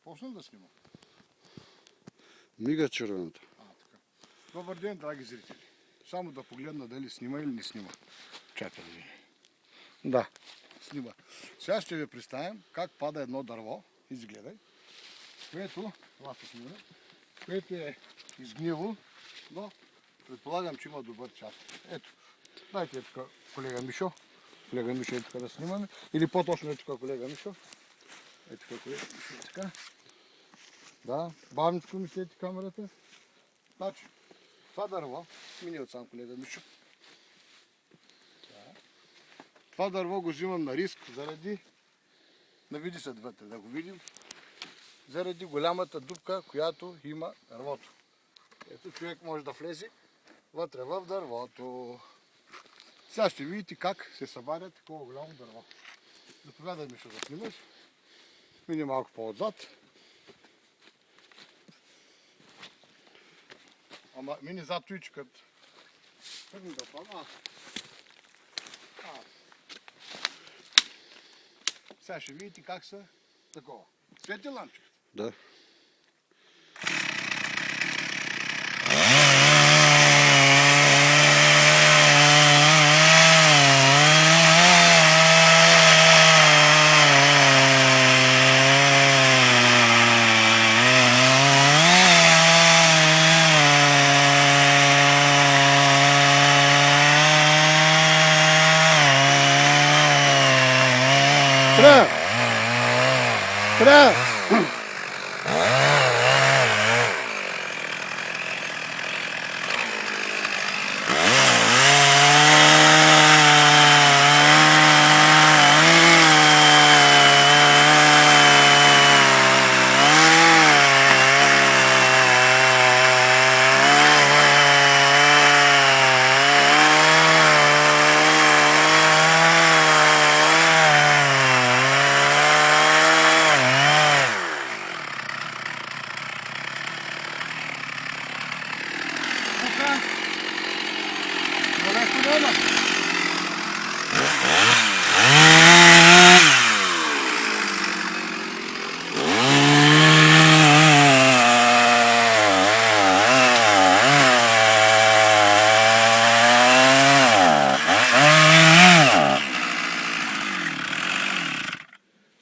Почна да снима. Мига червената. Така. Добър ден, драги зрители. Само да погледна дали снима или не снима. Чакай да видим. Да, снима. Сега ще ви представим как пада едно дърво. Изгледай. Което, което е изгнило, но предполагам, че има добър час. Ето, дайте е тук колега Мишо. Колега Мишо е тук да снимаме. Или по-точно е тук колега Мишо. Е тук колега Мишо е така. Да, бавничко ми следи камерата. Значи, това дърво, мини отсам колега Мишо. Това дърво го взимам на риск заради, навиди се вътре да го видим, заради голямата дупка, която има дървото. Ето човек може да влезе вътре в дървото. Сега ще видите как се събаря такова голямо дърво. Заповядай Мишо да снимаш. Мини малко по-отзад. Ама мини зад туичкът. Тръгни да пада. Сега ще видите как са такова. Свети лампчиката? Да. Спря!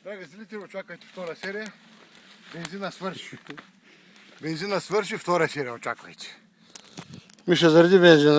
Драги зрители, очаквайте втора серия. Бензина свърши. Бензина свърши, втора серия очаквайте. Миша, заради бензина.